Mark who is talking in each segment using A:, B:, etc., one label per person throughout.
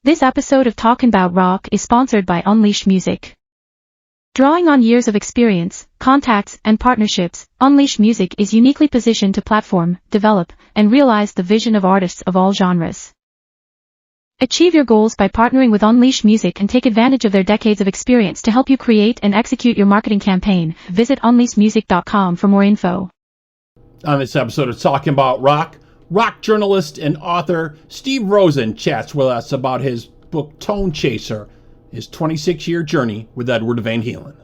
A: This episode of Talkin' About Rock is sponsored by Unleashed Music. Drawing on years of experience, contacts, and partnerships, Unleashed Music is uniquely positioned to platform, develop, and realize the vision of artists of all genres. Achieve your goals by partnering with Unleashed Music and take advantage of their decades of experience to help you create and execute your marketing campaign. Visit unleashedmusic.com for more info.
B: On this episode of Talking About Rock journalist and author Steve Rosen chats with us about his book TONECHASER, his 26-year journey with Edward Van Halen.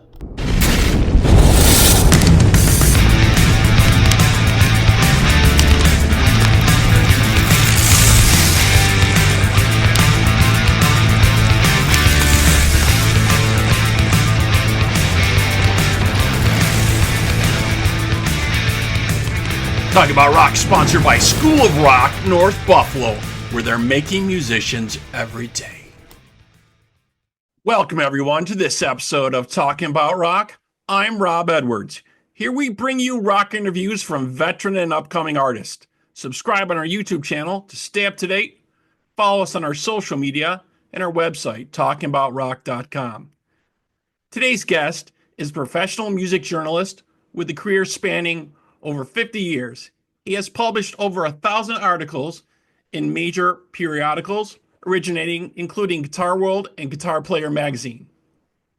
B: Talking About Rock, sponsored by School of Rock, North Buffalo, where they're making musicians every day. Welcome, everyone, to this episode of Talking About Rock. I'm Rob Edwards. Here we bring you rock interviews from veteran and upcoming artists. Subscribe on our YouTube channel to stay up to date. Follow us on our social media and our website, talkingaboutrock.com. Today's guest is a professional music journalist with a career spanning over 50 years. He has published over 1,000 articles in major periodicals, including Guitar World and Guitar Player magazine.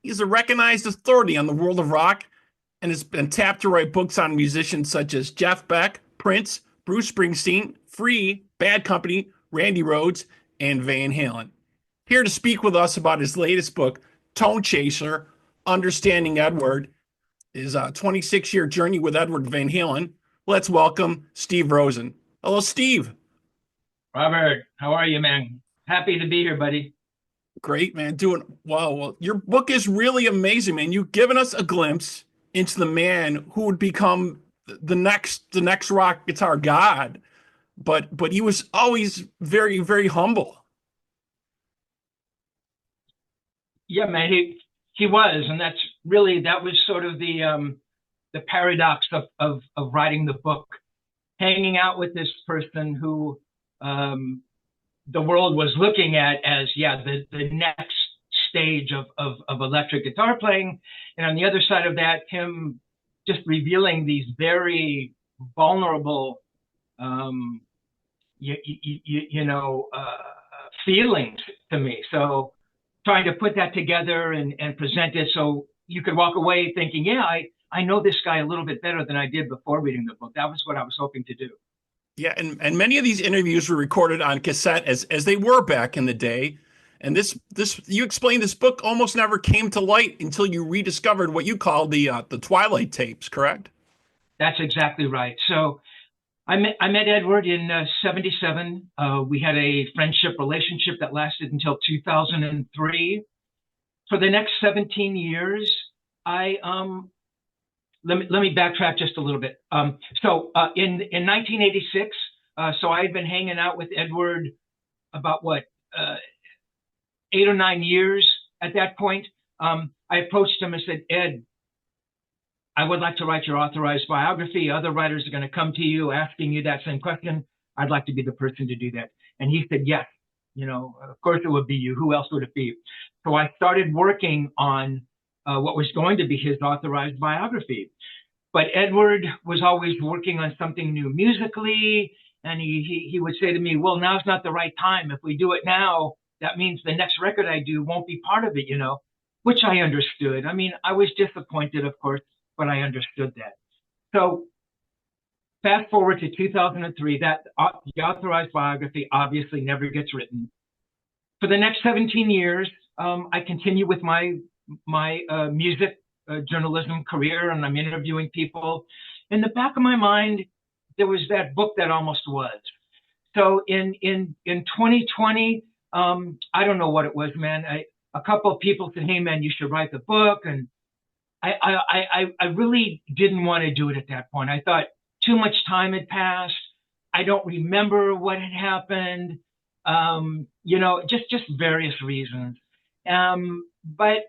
B: He's a recognized authority on the world of rock and has been tapped to write books on musicians such as Jeff Beck, Prince, Bruce Springsteen, Free, Bad Company, Randy Rhoads, and Van Halen. Here to speak with us about his latest book, TONECHASER, Understanding Edward, his 26-year journey with Edward Van Halen. Let's welcome Steve Rosen. Hello, Steve.
C: Robert, how are you, man? Happy to be here, buddy.
B: Great, man. Doing well. Well, your book is really amazing, man. You've given us a glimpse into the man who would become the next rock guitar god, but he was always very, very humble.
C: Yeah, man, he was, and that was sort of the paradox of writing the book, hanging out with this person who the world was looking at as the next stage of electric guitar playing, and on the other side of that, him just revealing these very vulnerable feelings to me. So trying to put that together and present it so you could walk away thinking, yeah, I know this guy a little bit better than I did before reading the book. That was what I was hoping to do.
B: Yeah, and many of these interviews were recorded on cassette as they were back in the day. And this you explained this book almost never came to light until you rediscovered what you call the Twilight Tapes, correct?
C: That's exactly right. So I met Edward in 77. We had a friendship relationship that lasted until 2003. For the next 17 years, let me backtrack just a little bit. In 1986, so I had been hanging out with Edward about 8 or 9 years at that point. I approached him and said, Ed, I would like to write your authorized biography. Other writers are going to come to you asking you that same question. I'd like to be the person to do that. And he said, yes, of course it would be you. Who else would it be? So I started working on what was going to be his authorized biography. But Edward was always working on something new musically. And he would say to me, well, now's not the right time. If we do it now, that means the next record I do won't be part of it, which I understood. I mean, I was disappointed, of course, but I understood that. So fast forward to 2003, the authorized biography obviously never gets written. For the next 17 years, I continue with my music journalism career, and I'm interviewing people. In the back of my mind, there was that book that almost was. So in 2020, I don't know what it was, man. A couple of people said, hey, man, you should write the book. And I really didn't want to do it at that point. I thought too much time had passed. I don't remember what had happened. Just various reasons. But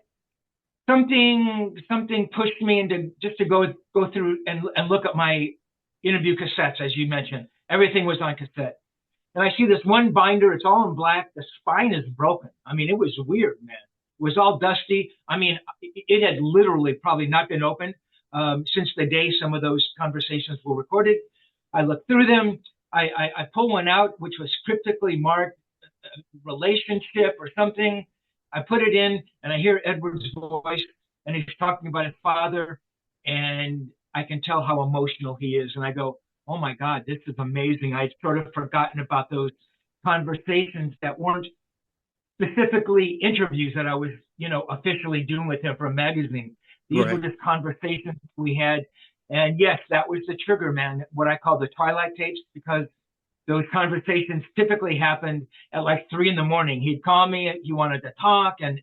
C: something pushed me into just to go through and look at my interview cassettes, as you mentioned. Everything was on cassette. And I see this one binder, it's all in black. The spine is broken. I mean, it was weird, man. It was all dusty. I mean, it had literally probably not been opened since the day some of those conversations were recorded. I looked through them. I pulled one out, which was cryptically marked relationship or something. I put it in, and I hear Edward's voice, and he's talking about his father, and I can tell how emotional he is. And I go, oh my God, this is amazing. I'd sort of forgotten about those conversations that weren't specifically interviews that I was, officially doing with him for a magazine. These were just conversations we had. And yes, that was the trigger, man, what I call the Twilight Tapes, because those conversations typically happened at like 3 a.m. He'd call me, he wanted to talk, and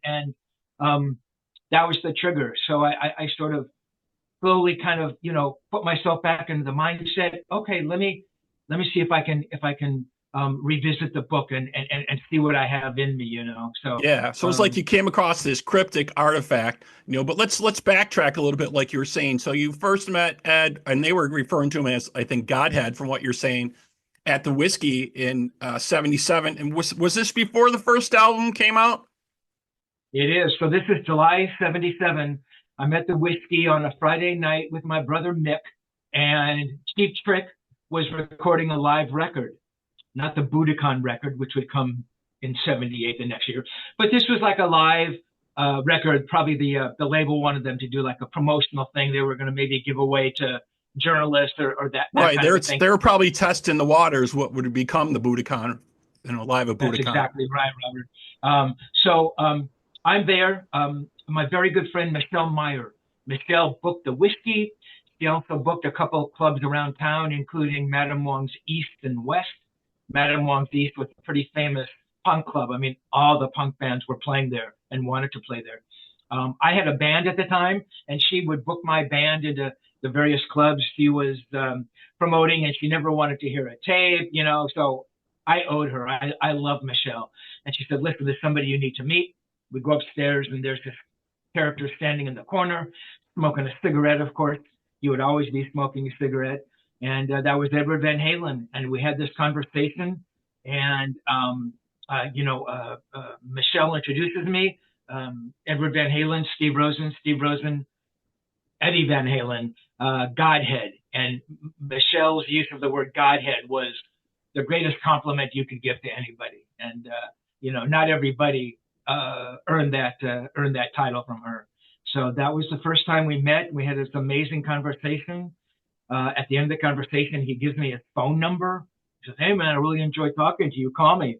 C: that was the trigger. So I sort of slowly kind of, put myself back into the mindset. Okay, let me see if I can revisit the book and see what I have in me, So
B: yeah, so it's like you came across this cryptic artifact, but let's backtrack a little bit, like you were saying. So you first met Ed, and they were referring to him as, I think, Godhead, from what you're saying, at the Whiskey in '77. And was this before the first album came out?
C: It is. So this is July '77. I'm at the Whiskey on a Friday night with my brother Mick, and Cheap Trick was recording a live record, not the Budokan record, which would come in '78 the next year. But this was like a live record. Probably the label wanted them to do like a promotional thing. They were going to maybe give away to journalists or that
B: Right.
C: Kind of thing.
B: They were probably testing the waters, what would become the Budokan, live at Budokan.
C: That's exactly right, Robert. So I'm there. My very good friend, Michelle Meyer. Michelle booked the Whiskey. She also booked a couple of clubs around town, including Madame Wong's East and West. Madame Wong's East was a pretty famous punk club. I mean, all the punk bands were playing there and wanted to play there. I had a band at the time, and she would book my band into the various clubs she was promoting, and she never wanted to hear a tape, so I owed her. I love Michelle. And she said, listen, there's somebody you need to meet. We go upstairs, and there's this character standing in the corner, smoking a cigarette, of course. You would always be smoking a cigarette. And that was Edward Van Halen. And we had this conversation. And, Michelle introduces me. Edward Van Halen, Steve Rosen, Eddie Van Halen, Godhead. And Michelle's use of the word Godhead was the greatest compliment you could give to anybody. And, not everybody earned that title from her. So that was the first time we met. We had this amazing conversation. At the end of the conversation, he gives me his phone number. He says, hey, man, I really enjoyed talking to you. Call me.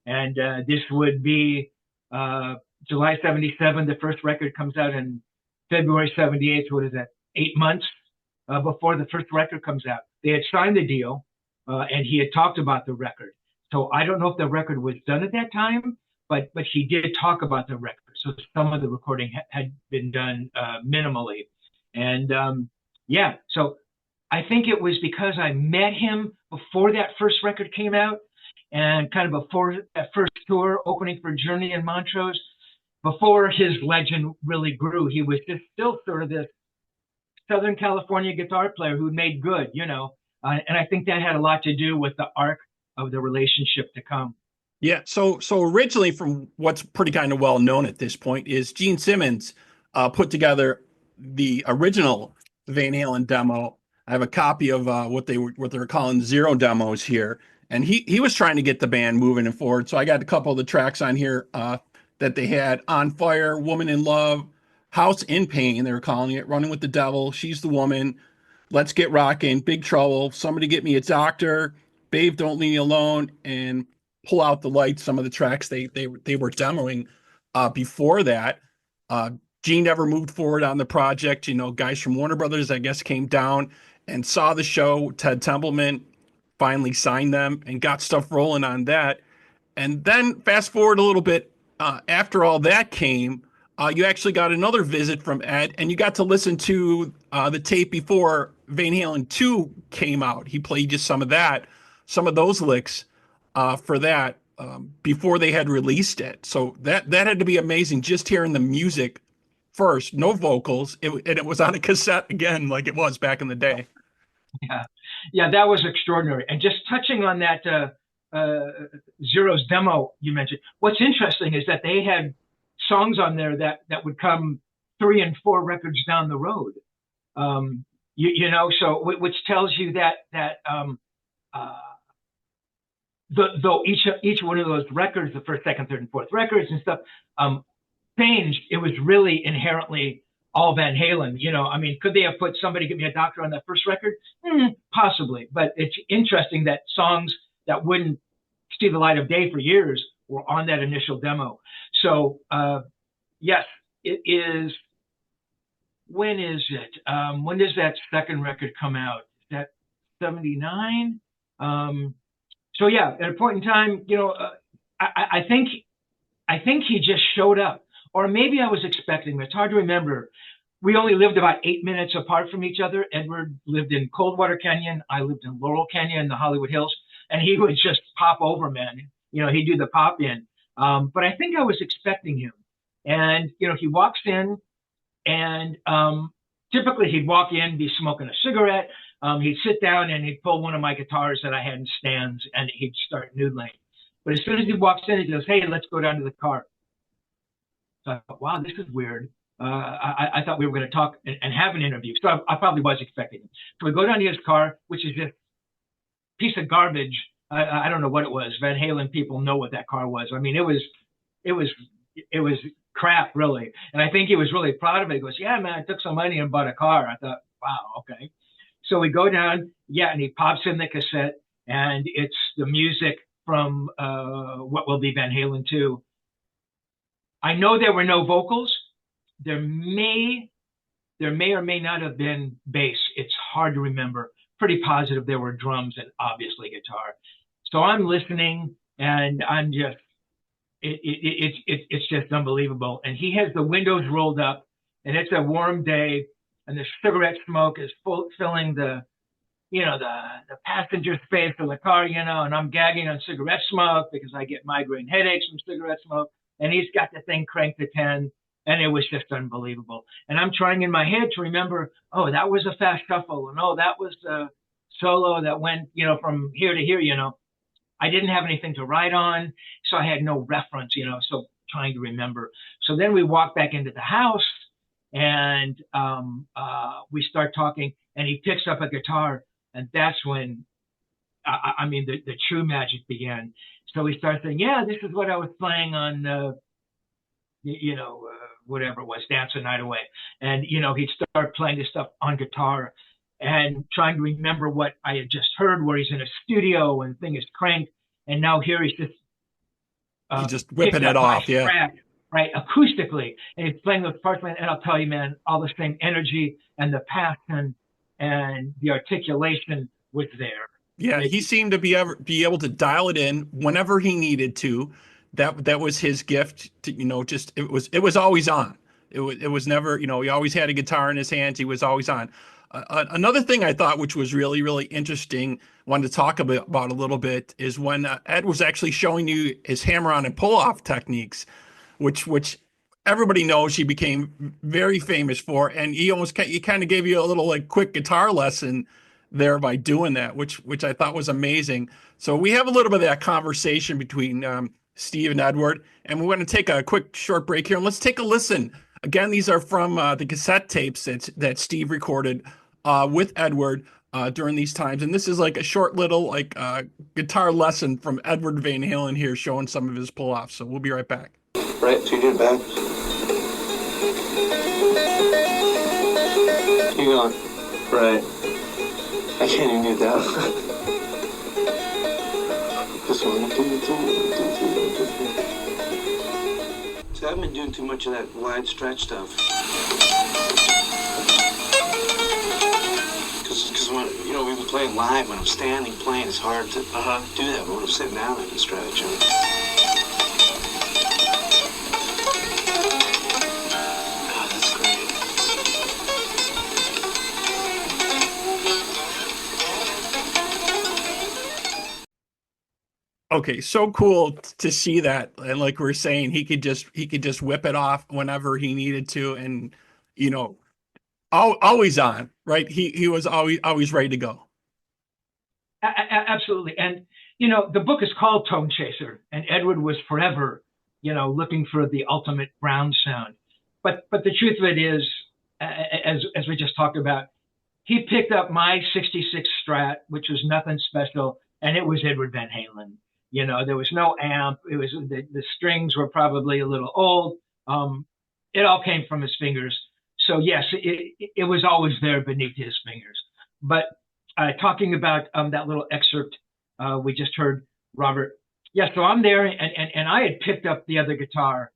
C: And this would be July '77. The first record comes out in February '78. So what is that? 8 months before the first record comes out. They had signed the deal, and he had talked about the record. So I don't know if the record was done at that time, but he did talk about the record. So some of the recording had been done minimally. And so I think it was because I met him before that first record came out, and kind of before that first tour opening for Journey in Montrose, before his legend really grew. He was just still sort of this Southern California guitar player who made good, and I think that had a lot to do with the arc of the relationship to come.
B: Yeah. So originally, from what's pretty kind of well known at this point, is Gene Simmons put together the original Van Halen demo. I have a copy of what they're calling zero demos here, and he was trying to get the band moving and forward. So I got a couple of the tracks on here that they had: On Fire, Woman in Love, House in Pain, they were calling it, Running with the Devil, She's the Woman, Let's Get Rockin', Big Trouble, Somebody Get Me a Doctor, Babe Don't Leave Me Alone, and Pull Out the Lights. Some of the tracks they were demoing before that. Gene never moved forward on the project. Guys from Warner Brothers, I guess, came down and saw the show. Ted Templeman finally signed them and got stuff rolling on that. And then fast forward a little bit, after all that came, you actually got another visit from Ed, and you got to listen to the tape before Van Halen 2 came out. He played just some of those licks for that before they had released it. So that had to be amazing, just hearing the music first, no vocals, and it was on a cassette again, like it was back in the day.
C: Yeah, that was extraordinary. And just touching on that Zero's demo you mentioned. What's interesting is that they had songs on there that would come 3 and 4 records down the road. You know, so which tells you that though each one of those records, the first, second, third, and fourth records and stuff, changed, it was really inherently all Van Halen. You know, I mean, could they have put Somebody Get Me a Doctor on that first record? Possibly, but it's interesting that songs that wouldn't see the light of day for years were on that initial demo. So yes, it is. When is it? When does that second record come out? Is that 79? So yeah, at a point in time, you know, I think he just showed up, or maybe I was expecting him. It's hard to remember. We only lived about 8 minutes apart from each other. Edward lived in Coldwater Canyon. I lived in Laurel Canyon in the Hollywood Hills, and he would just pop over, man. You know, he'd do the pop in. But I think I was expecting him, and you know, he walks in, and typically he'd walk in, be smoking a cigarette. He'd sit down and he'd pull one of my guitars that I had in stands, and he'd start noodling. But as soon as he walks in, he goes, "Hey, let's go down to the car." So I thought, wow, this is weird. I thought we were going to talk and have an interview. So I probably was expecting him. So we go down to his car, which is just a piece of garbage. I don't know what it was. Van Halen people know what that car was. I mean, it was crap, really. And I think he was really proud of it. He goes, "Yeah, man, I took some money and bought a car." I thought, wow, okay. So we go down, yeah, and he pops in the cassette, and it's the music from What Will Be Van Halen 2. I know there were no vocals. There may or may not have been bass. It's hard to remember. Pretty positive there were drums and obviously guitar. So I'm listening, and I'm just, it's just unbelievable. And he has the windows rolled up, and it's a warm day, and the cigarette smoke is filling the passenger space of the car, you know, and I'm gagging on cigarette smoke because I get migraine headaches from cigarette smoke. And he's got the thing cranked to 10, and it was just unbelievable. And I'm trying in my head to remember, oh, that was a fast shuffle, and oh, that was the solo that went, you know, from here to here, you know. I didn't have anything to write on, so I had no reference, you know, so trying to remember. So then we walk back into the house, and we start talking, and he picks up a guitar, and that's when, I mean, the true magic began. So he starts saying, "Yeah, this is what I was playing on, whatever it was, Dance the Night Away." And, you know, he'd start playing this stuff on guitar and trying to remember what I had just heard, where he's in a studio and thing is cranked. And now here he's
B: just whipping it off, yeah.
C: Track, right, acoustically. And he's playing those parts, man. And I'll tell you, man, all the same energy and the passion and the articulation was there.
B: Yeah, he seemed to be able to dial it in whenever he needed to. That was his gift to, you know, just it was always on. It was never, you know, he always had a guitar in his hands. He was always on. Another thing I thought, which was really, really interesting, wanted to talk about a little bit, is when Ed was actually showing you his hammer-on and pull-off techniques, which everybody knows he became very famous for, and he kind of gave you a little like quick guitar lesson there by doing that, which I thought was amazing. So we have a little bit of that conversation between Steve and Edward, and we're going to take a quick short break here, and let's take a listen. Again, these are from the cassette tapes that Steve recorded with Edward during these times, and this is like a short little like guitar lesson from Edward Van Halen here, showing some of his pull-offs. So we'll be right back.
D: Right, so you did it back. Keep going. Right. I can't even do that. This one. So I've been doing too much of that wide stretch stuff. Because when, you know, we've been playing live, when I'm standing playing, it's hard to do that, but when I'm sitting down, I can stretch. God, that's great.
B: Okay, so cool to see that, and like we're saying, he could just whip it off whenever he needed to, and you know, always on, right? He was always ready to go.
C: Absolutely, and The book is called Tone Chaser, and Edward was forever, looking for the ultimate brown sound. But the truth of it is, as we just talked about, he picked up my 66 Strat, which was nothing special, and it was Edward Van Halen. There was no amp. It was the strings were probably a little old. It all came from his fingers. So yes, it was always there beneath his fingers. But talking about that little excerpt we just heard, Robert. Yeah, so I'm there, and I had picked up the other guitar,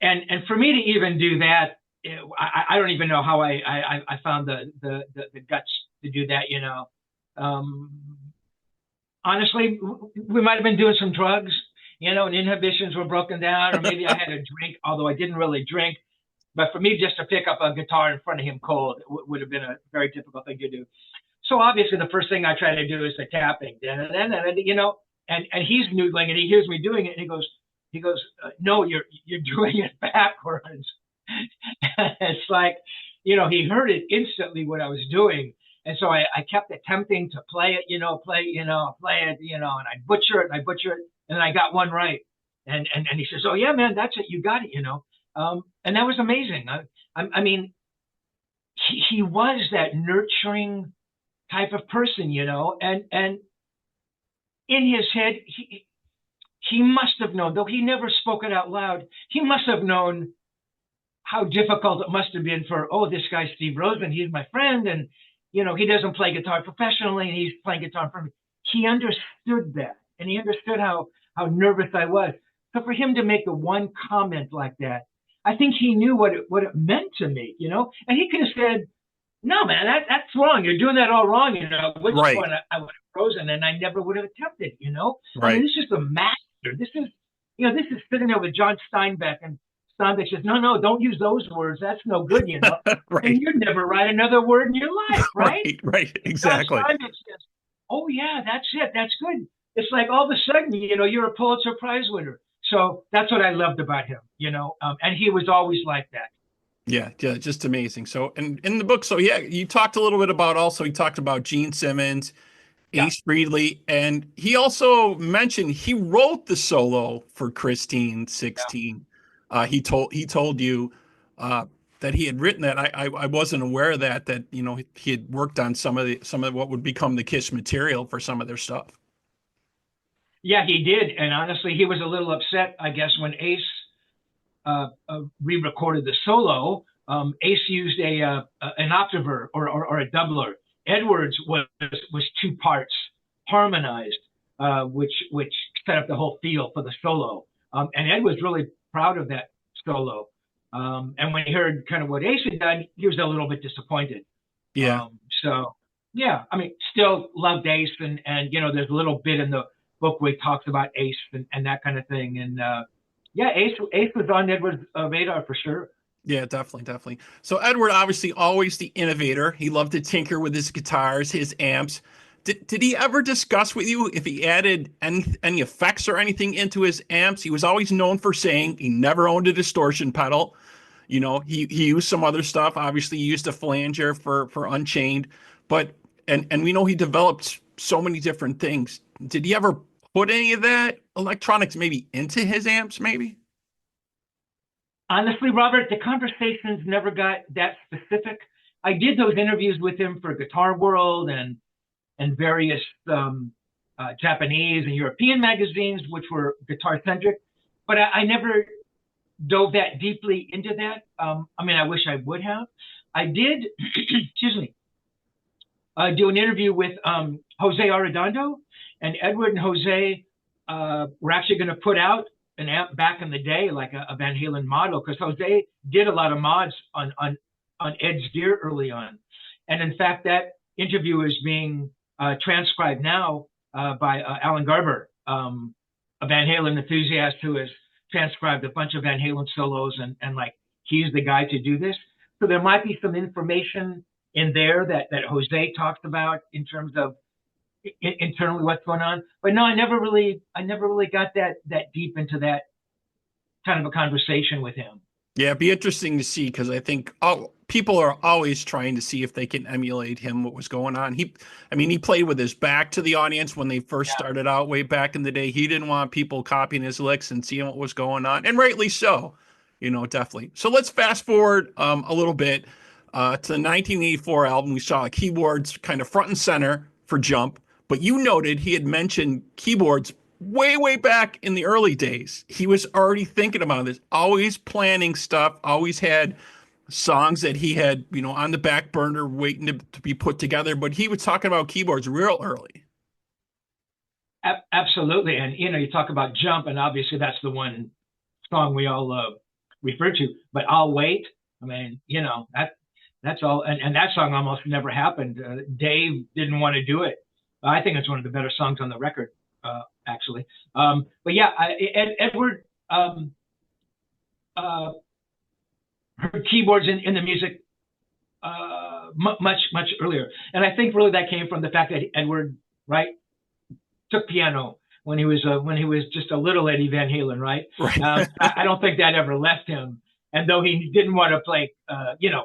C: and for me to even do that, I don't even know how I found the guts to do that. Honestly, we might have been doing some drugs, and inhibitions were broken down, or maybe I had a drink, although I didn't really drink. But for me, just to pick up a guitar in front of him cold would have been a very difficult thing to do. So obviously, the first thing I try to do is the tapping, and he's noodling, and he hears me doing it, and he goes, no, you're doing it backwards. It's like, he heard it instantly what I was doing. And so I kept attempting to play it, play it, and I'd butcher it, and then I got one right. And he says, oh yeah, man, that's it. You got it, and that was amazing. I mean, he was that nurturing type of person, and in his head, he must have known, though he never spoke it out loud, he must have known how difficult it must have been for, this guy, Steve Rosen, he's my friend, and, he doesn't play guitar professionally, and he's playing guitar for me. He understood that, and he understood how nervous I was. So for him to make the one comment like that, I think he knew what it meant to me, and he could have said, no, man, that's wrong. You're doing that all wrong, At which point I would have frozen, and I never would have attempted,
B: Right.
C: I mean, this is the master. This is sitting there with John Steinbeck, and Steinbeck says, no, don't use those words. That's no good,
B: Right.
C: And you'd never write another word in your life, right?
B: Right, exactly.
C: John Steinbeck says, oh, yeah, that's it. That's good. It's like all of a sudden, you're a Pulitzer Prize winner. So that's what I loved about him, and he was always like that.
B: Yeah, just amazing. So, and in the book, you talked a little bit about he talked about Gene Simmons, Ace Frehley, and he also mentioned he wrote the solo for Christine 16. Yeah. He told you that he had written that. I wasn't aware of that he had worked on some of what would become the Kiss material for some of their stuff.
C: Yeah, he did, and honestly, he was a little upset, I guess, when Ace re-recorded the solo. Ace used an octaver or a doubler. Edwards was 2 parts harmonized, which set up the whole feel for the solo. And Ed was really proud of that solo. And when he heard kind of what Ace had done, he was a little bit disappointed.
B: Yeah.
C: So yeah, I mean, still loved Ace, and there's a little bit in the book where he talks about Ace and that kind of thing. And yeah, Ace was on Edward's radar for sure.
B: Yeah, definitely. So Edward, obviously always the innovator. He loved to tinker with his guitars, his amps. Did he ever discuss with you if he added any effects or anything into his amps? He was always known for saying he never owned a distortion pedal. He used some other stuff. Obviously, he used a flanger for Unchained, but and we know he developed so many different things. Did he ever put any of that electronics maybe into his amps? Maybe.
C: Honestly, Robert, the conversations never got that specific. I did those interviews with him for Guitar World and various Japanese and European magazines, which were guitar centric, but I never dove that deeply into that. I mean, I wish I would have. I did, excuse me, do an interview with Jose Arredondo, and Edward and Jose were actually going to put out an amp back in the day, like a Van Halen model, because Jose did a lot of mods on Ed's gear early on. And in fact, that interview is being transcribed now by Alan Garber, a Van Halen enthusiast who has transcribed a bunch of Van Halen solos, and like he's the guy to do this. So there might be some information in there that Jose talks about in terms of internally what's going on. But no, I never really got that deep into that kind of a conversation with him.
B: Yeah, it'd be interesting to see, because I think people are always trying to see if they can emulate him, what was going on. He played with his back to the audience when they first started out way back in the day. He didn't want people copying his licks and seeing what was going on, and rightly so, definitely. So let's fast forward a little bit to the 1984 album. We saw keyboards kind of front and center for Jump, but you noted he had mentioned keyboards way back in the early days. He was already thinking about this, always planning stuff, always had songs that he had, on the back burner waiting to be put together, but he was talking about keyboards real early.
C: Absolutely. And, you talk about Jump, and obviously that's the one song we all refer to, but I'll Wait. I mean, that's all. And that song almost never happened. Dave didn't want to do it. I think it's one of the better songs on the record, actually. But yeah, Edward heard keyboards in the music much earlier, and I think really that came from the fact that Edward, right, took piano when he was just a little Eddie Van Halen, right? I don't think that ever left him. And though he didn't want to play,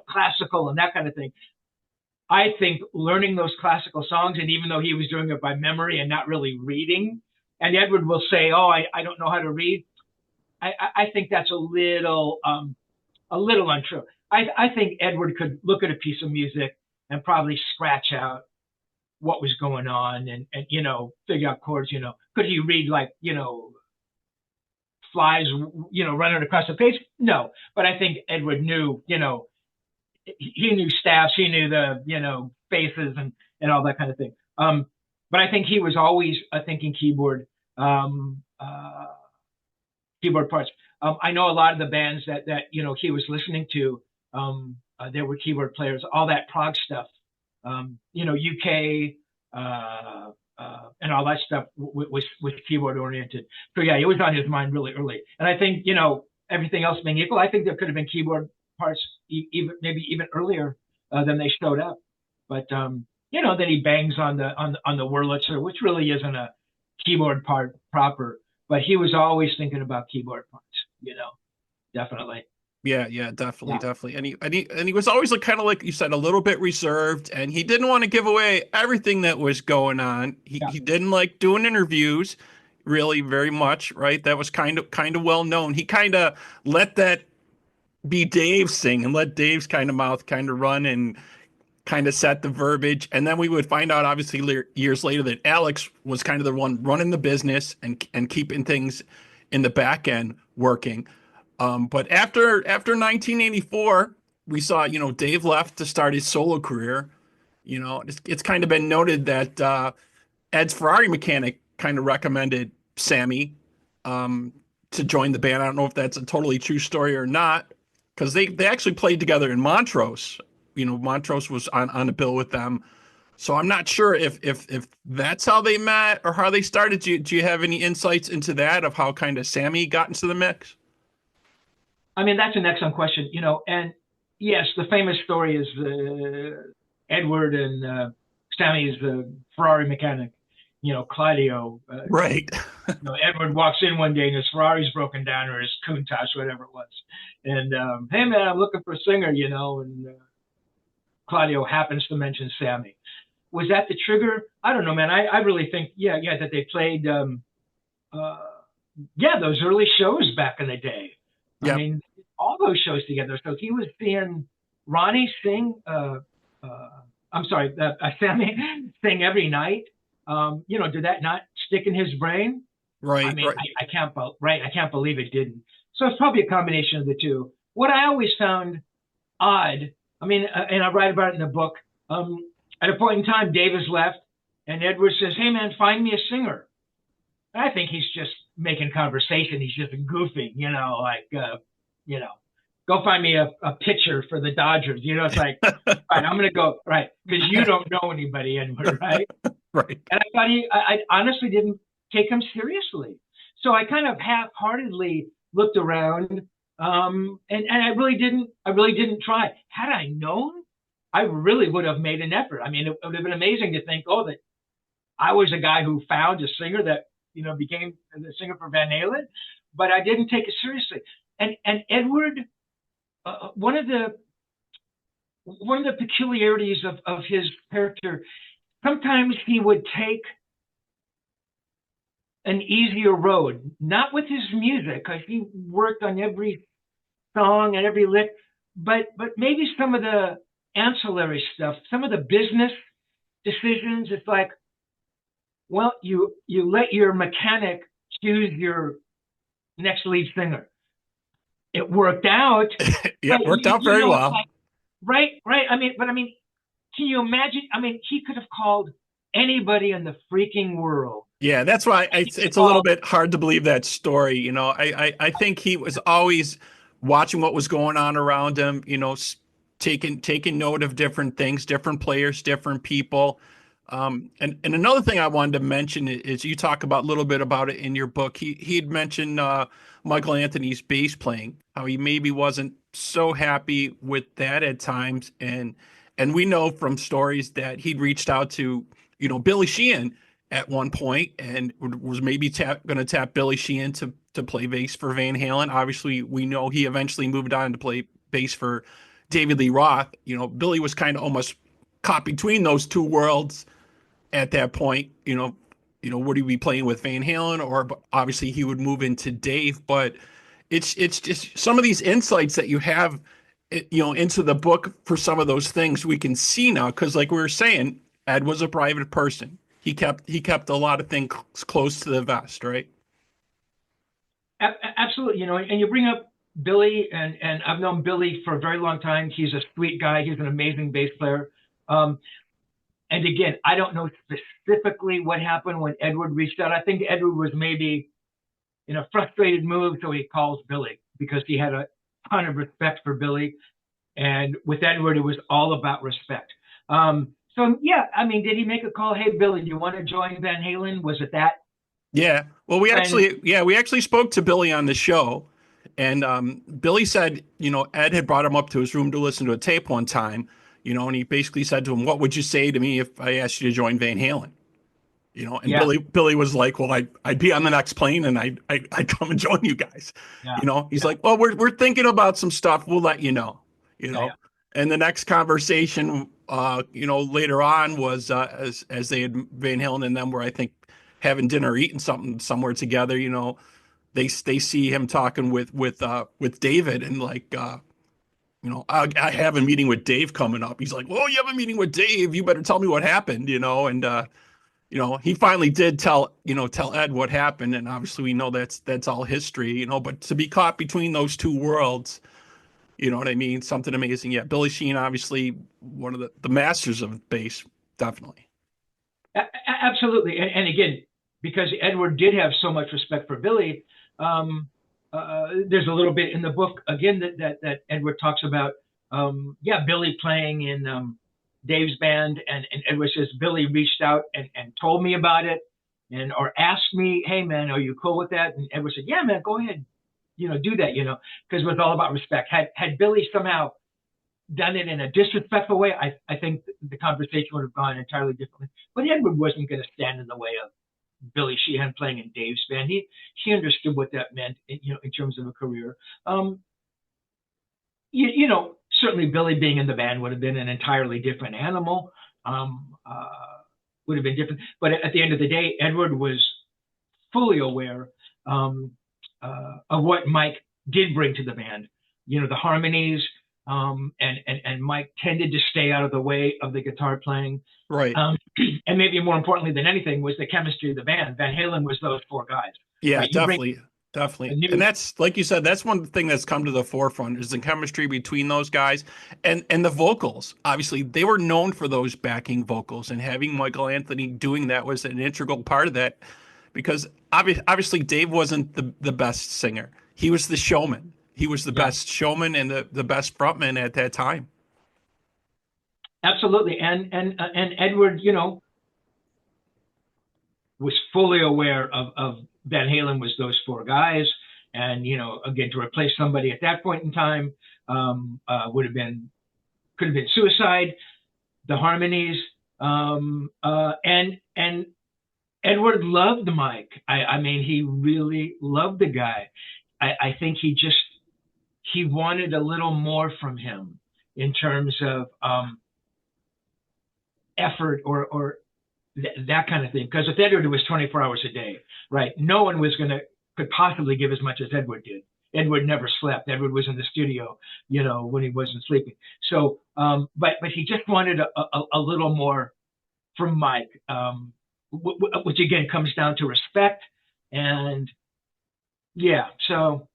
C: classical and that kind of thing, I think learning those classical songs, and even though he was doing it by memory and not really reading, and Edward will say, "Oh, I don't know how to read," I think that's a little untrue. I think Edward could look at a piece of music and probably scratch out what was going on and figure out chords. Could he read like flies running across the page? No, but I think Edward knew he knew staffs, he knew the faces and all that kind of thing. But I think he was always thinking keyboard parts. I know a lot of the bands that he was listening to, there were keyboard players, all that prog stuff, UK, and all that stuff was keyboard oriented. So yeah, it was on his mind really early. And I think, everything else being equal, I think there could have been keyboard parts maybe even earlier than they showed up. But then he bangs on the Wurlitzer, which really isn't a keyboard part proper, but he was always thinking about keyboard parts, definitely.
B: Yeah, definitely. And he was always kind of like you said, a little bit reserved, and he didn't want to give away everything that was going on. He didn't like doing interviews really very much, right? That was kind of well known. He kind of let that be Dave's thing and let Dave's kind of mouth kind of run and kind of set the verbiage. And then we would find out obviously years later that Alex was kind of the one running the business and keeping things in the back end working. But after 1984, we saw, Dave left to start his solo career. It's kind of been noted that Ed's Ferrari mechanic kind of recommended Sammy to join the band. I don't know if that's a totally true story or not, because they actually played together in Montrose. Montrose was on a bill with them. So I'm not sure if that's how they met or how they started. Do you have any insights into that, of how kind of Sammy got into the mix?
C: I mean, that's an excellent question, and yes, the famous story is Edward and Sammy's the Ferrari mechanic, Claudio.
B: Right.
C: Edward walks in one day and his Ferrari's broken down, or his Countach, whatever it was. And, hey man, I'm looking for a singer, and Claudio happens to mention Sammy. Was that the trigger? I don't know, man. I really think, that they played, those early shows back in the day. Yep. I mean, all those shows together. So he was seeing Ronnie sing, Sammy sing every night. Did that not stick in his brain?
B: Right.
C: I mean,
B: right.
C: I can't believe it didn't. So it's probably a combination of the two. What I always found odd, and I write about it in the book, at a point in time, Dave has left, and Edward says, "Hey man, find me a singer." And I think he's just making conversation. He's just goofing, go find me a pitcher for the Dodgers. It's like, right, I'm going to go, right, because you don't know anybody anywhere, right?
B: Right.
C: And I thought I honestly didn't take him seriously. So I kind of half-heartedly looked around, and I really didn't try. Had I known, I really would have made an effort. I mean, it would have been amazing to think, that I was a guy who found a singer that, became the singer for Van Halen, but I didn't take it seriously. And Edward, one of the one of the peculiarities of his character, sometimes he would take an easier road, not with his music, because he worked on every song and every lick, but maybe some of the ancillary stuff, some of the business decisions. It's like, well, you let your mechanic choose your next lead singer. It worked out.
B: Yeah, it worked out very well.
C: Like, right. I mean, can you imagine? I mean, he could have called anybody in the freaking world.
B: Yeah, that's why it's a little bit hard to believe that story. You know, I think he was always watching what was going on around him, you know, taking note of different things, different players, different people. And another thing I wanted to mention is you talk about a little bit about it in your book. He'd mentioned Michael Anthony's bass playing, how he maybe wasn't so happy with that at times, and we know from stories that he'd reached out to, you know, Billy Sheehan at one point and was maybe going to tap Billy Sheehan to play bass for Van Halen. Obviously, we know he eventually moved on to play bass for David Lee Roth. You know, Billy was kind of almost caught between those two worlds at that point. You know, would he be playing with Van Halen, or obviously he would move into Dave? But it's just some of these insights that you have, you know, into the book for some of those things we can see now, because like we were saying, Ed was a private person. He kept a lot of things close to the vest, right?
C: Absolutely. You know, and you bring up Billy, and I've known Billy for a very long time. He's a sweet guy. He's an amazing bass player. And again, I don't know specifically what happened when Edward reached out. I think Edward was maybe in a frustrated mood, so he calls Billy because he had a ton of respect for Billy. And with Edward, it was all about respect. So yeah, I mean, did he make a call? Hey, Billy, do you want to join Van Halen? Was it that?
B: Yeah. Well, we actually spoke to Billy on the show, and Billy said, you know, Ed had brought him up to his room to listen to a tape one time, you know, and he basically said to him, "What would you say to me if I asked you to join Van Halen?" You know, and
C: Yeah.
B: Billy was like, "Well, I'd be on the next plane and I'd come and join you guys."
C: Yeah.
B: You know, he's like, "Well, we're thinking about some stuff. We'll let you know." You know,
C: Yeah.
B: and the next conversation, you know, later on was as they had Van Halen and them were, I think, having dinner, or eating something somewhere together. You know, they see him talking with David, and like, you know, I have a meeting with Dave coming up. He's like, "Well, you have a meeting with Dave. You better tell me what happened." You know, and you know, he finally did tell Ed what happened, and obviously we know that's all history. You know, but to be caught between those two worlds. You know what I mean? Something amazing. Yeah, Billy Sheehan, obviously one of the masters of bass, definitely.
C: Absolutely. And again, because Edward did have so much respect for Billy, there's a little bit in the book, again, that Edward talks about, Billy playing in Dave's band. And Edward says, Billy reached out and told me about it, or asked me, "Hey, man, are you cool with that?" And Edward said, "Yeah, man, go ahead. You know, do that, you know," because it was all about respect. Had Billy somehow done it in a disrespectful way, I think the conversation would have gone entirely differently. But Edward wasn't going to stand in the way of Billy Sheehan playing in Dave's band. He understood what that meant, you know, in terms of a career. You know, certainly Billy being in the band would have been an entirely different animal. Would have been different. But at the end of the day, Edward was fully aware of what Mike did bring to the band. You know, the harmonies, and Mike tended to stay out of the way of the guitar playing.
B: Right.
C: And maybe more importantly than anything was the chemistry of the band. Van Halen was those four guys.
B: Yeah,
C: right?
B: definitely. And that's, like you said, that's one thing that's come to the forefront is the chemistry between those guys and the vocals. Obviously, they were known for those backing vocals, and having Michael Anthony doing that was an integral part of that, because obviously Dave wasn't the best singer. He was the showman. He was the best showman and the best frontman at that time.
C: Absolutely. And Edward, you know, was fully aware of Van Halen was those four guys. And, you know, again, to replace somebody at that point in time could have been suicide. The harmonies, and Edward loved Mike. I mean, he really loved the guy. I think he wanted a little more from him. in terms of effort or that kind of thing. Because with Edward, it was 24 hours a day, right? No one could possibly give as much as Edward did. Edward never slept. Edward was in the studio, when he wasn't sleeping. So, but he just wanted a little more from Mike, which again comes down to respect and so.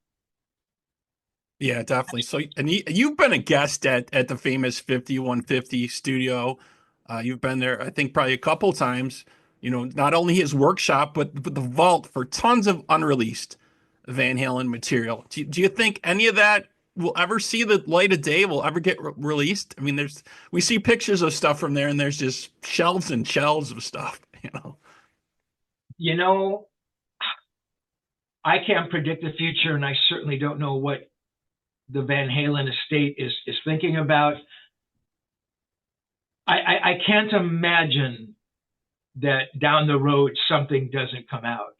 B: Yeah, definitely. So, and you've been a guest at the famous 5150 studio. You've been there, I think, probably a couple times. Not only his workshop, but the vault for tons of unreleased Van Halen material. Do you think any of that will ever see the light of day? Will ever get released? I mean, we see pictures of stuff from there, and there's just shelves and shelves of stuff.
C: I can't predict the future, and I certainly don't know what the Van Halen estate is thinking about. I can't imagine that down the road something doesn't come out.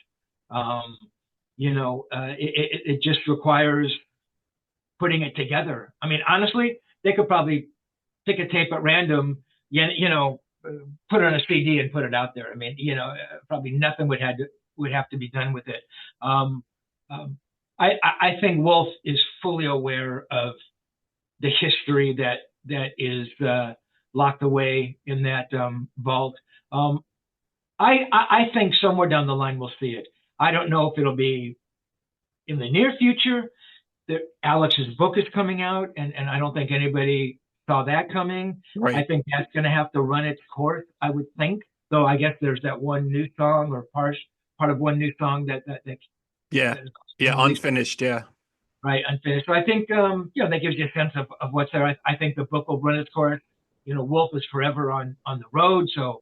C: It just requires putting it together. I mean, honestly, they could probably pick a tape at random, put it on a CD and put it out there. I mean, probably nothing would have to be done with it. I think Wolf is fully aware of the history that is locked away in that vault. I think somewhere down the line we'll see it. I don't know if it'll be in the near future. Alex's book is coming out, and I don't think anybody saw that coming.
B: Right.
C: I think that's going to have to run its course, I would think. Though I guess there's that one new song or part of one new song that
B: unfinished,
C: right, unfinished. So I think that gives you a sense of what's there. I think the book will run its course. Wolf is forever on the road, so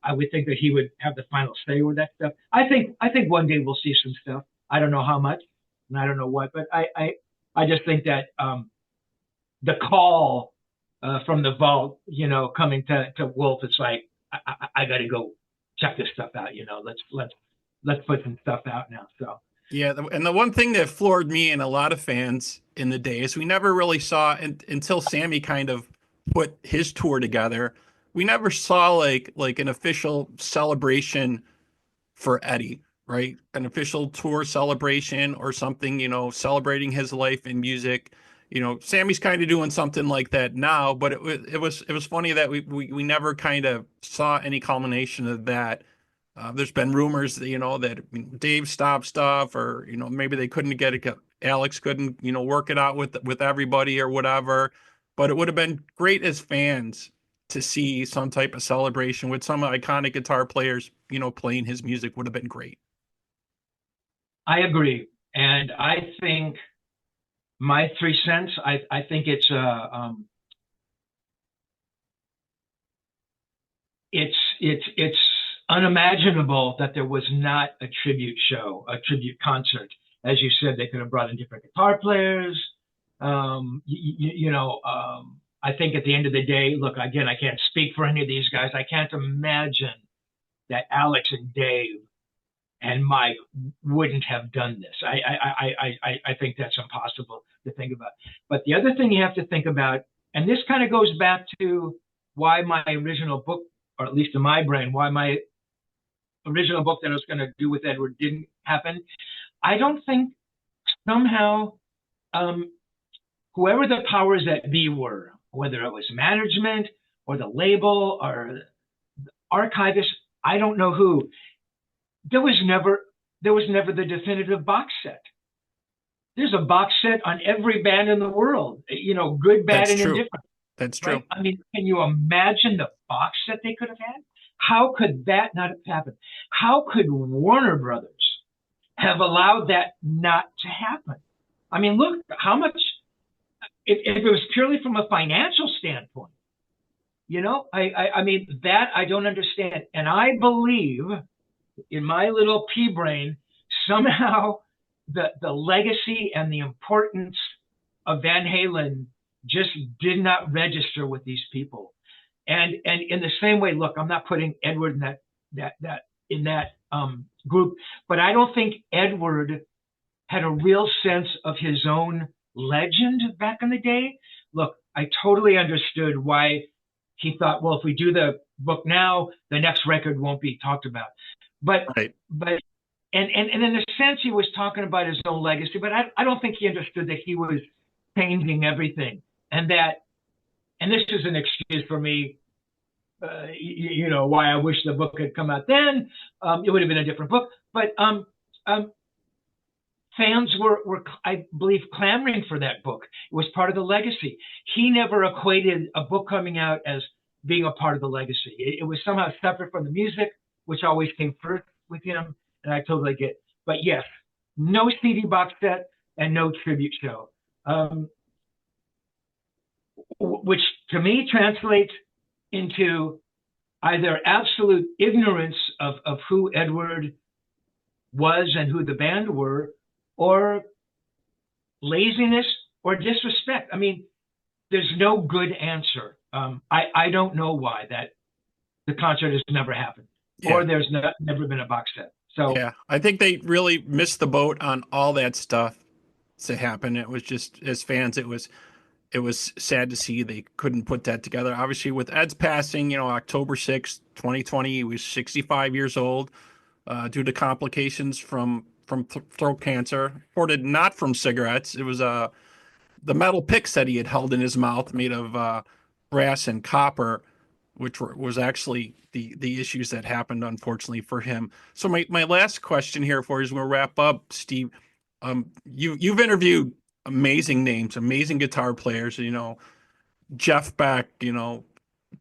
C: I would think that he would have the final say with that stuff. I think one day we'll see some stuff. I don't know how much, and I don't know what, but I just think that the call from the vault, coming to Wolf, it's like I got to go check this stuff out. Let's put some stuff out now. So.
B: Yeah, and the one thing that floored me and a lot of fans in the day is we never really saw until Sammy kind of put his tour together. We never saw like an official celebration for Eddie, right? An official tour celebration or something, celebrating his life in music. Sammy's kind of doing something like that now, but it was funny that we never kind of saw any culmination of that. There's been rumors that, that Dave stopped stuff, or, maybe they couldn't get it. Alex couldn't, work it out with everybody or whatever. But it would have been great as fans to see some type of celebration with some iconic guitar players, playing his music would have been great.
C: I agree. And I think my 3 cents, I think it's unimaginable that there was not a tribute show, a tribute concert. As you said, they could have brought in different guitar players. I think at the end of the day, look, again, I can't speak for any of these guys. I can't imagine that Alex and Dave and Mike wouldn't have done this. I think that's impossible to think about. But the other thing you have to think about, and this kind of goes back to why my original book, or at least in my brain, why my original book that I was going to do with Edward didn't happen. I don't think somehow whoever the powers that be were, whether it was management or the label or the archivist, I don't know who, there was never the definitive box set. There's a box set on every band in the world, good, bad, and indifferent.
B: That's true.
C: Right? I mean, can you imagine the box set they could have had? How could that not have happened? How could Warner Brothers have allowed that not to happen? I mean, look, how much, if it was purely from a financial standpoint, I mean, that I don't understand. And I believe in my little pea brain, somehow the legacy and the importance of Van Halen just did not register with these people. And in the same way, look, I'm not putting Edward in that group, but I don't think Edward had a real sense of his own legend back in the day. Look, I totally understood why he thought, well, if we do the book now, the next record won't be talked about. But
B: Right.
C: And in a sense, he was talking about his own legacy, but I don't think he understood that he was changing everything, and this is an excuse for me, why I wish the book had come out then. It would have been a different book, but fans were, I believe, clamoring for that book. It was part of the legacy. He never equated a book coming out as being a part of the legacy. It was somehow separate from the music, which always came first with him, and I totally get it. But yes, no CD box set and no tribute show, which to me translates into either absolute ignorance of who Edward was and who the band were, or laziness or disrespect. I mean, there's no good answer. I don't know why that the concert has never happened, or there's never been a box set. So
B: yeah, I think they really missed the boat on all that stuff to happen. It was just, as fans, it was sad to see they couldn't put that together. Obviously, with Ed's passing, October 6th, 2020, he was 65 years old due to complications from throat cancer, reported not from cigarettes. It was the metal picks that he had held in his mouth made of brass and copper, which was actually the issues that happened, unfortunately, for him. So my last question here for you, as we'll wrap up, Steve, you've interviewed amazing names, amazing guitar players, Jeff Beck,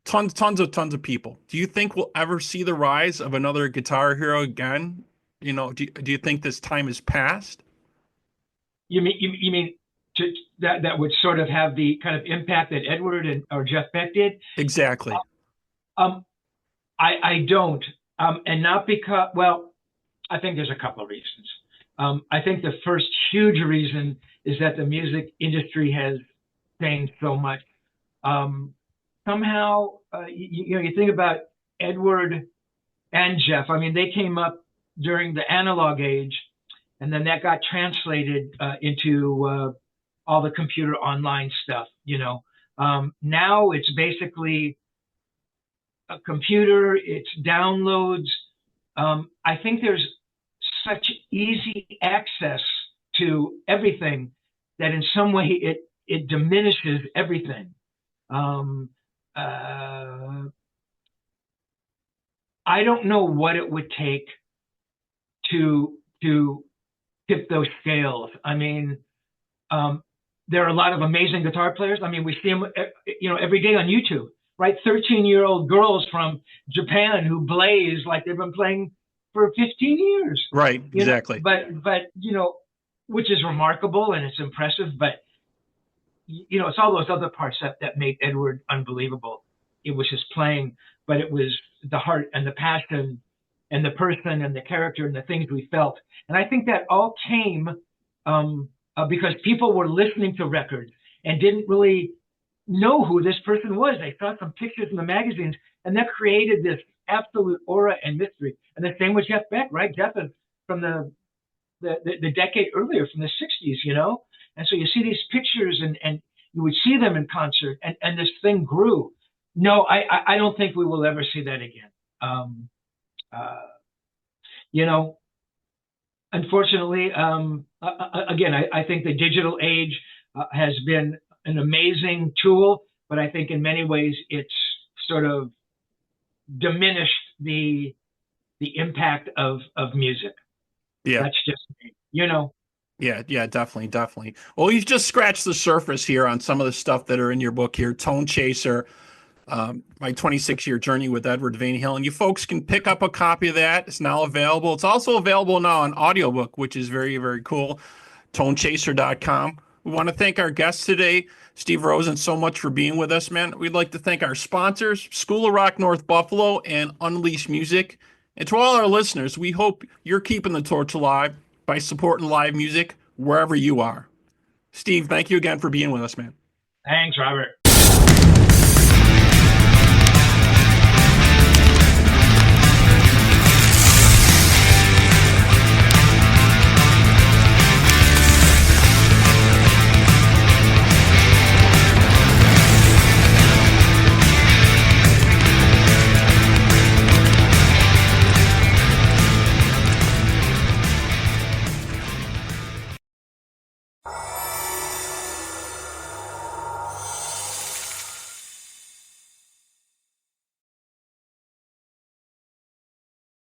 B: tons of people. Do you think we'll ever see the rise of another guitar hero again? Do you think this time is past?
C: you mean that would sort of have the kind of impact that Edward or Jeff Beck did?
B: Exactly.
C: I don't, and not because, well, I think there's a couple of reasons. I think the first huge reason is that the music industry has changed so much. Somehow, you think about Edward and Jeff. I mean, they came up during the analog age, and then that got translated into all the computer online stuff. Now it's basically a computer, it's downloads. I think there's such easy access to everything that in some way it diminishes everything. I don't know what it would take to tip those scales. I mean, there are a lot of amazing guitar players. I mean, we see them, every day on YouTube, right? 13-year-old girls from Japan who blaze like they've been playing for 15 years.
B: Right, exactly.
C: But which is remarkable and it's impressive, but it's all those other parts that made Edward unbelievable. It was his playing, but it was the heart and the passion and the person and the character and the things we felt. And I think that all came because people were listening to records and didn't really know who this person was. They saw some pictures in the magazines, and that created this absolute aura and mystery. And the same with Jeff Beck, right? Jeff is from the decade earlier, from the 60s, And so you see these pictures and you would see them in concert, and this thing grew. No, I don't think we will ever see that again. Unfortunately, again, I think the digital age has been an amazing tool, but I think in many ways it's sort of diminished the impact of music.
B: Yeah.
C: That's just me,
B: Yeah, definitely. Well, you've just scratched the surface here on some of the stuff that are in your book here, Tone Chaser, my 26-year journey with Edward Van Halen. You folks can pick up a copy of that. It's now available. It's also available now on audiobook, which is very, very cool. ToneChaser.com. We want to thank our guest today, Steve Rosen, so much for being with us, man. We'd like to thank our sponsors, School of Rock North Buffalo and Unleash Music. And to all our listeners, we hope you're keeping the torch alive by supporting live music wherever you are. Steve, thank you again for being with us, man.
C: Thanks, Robert.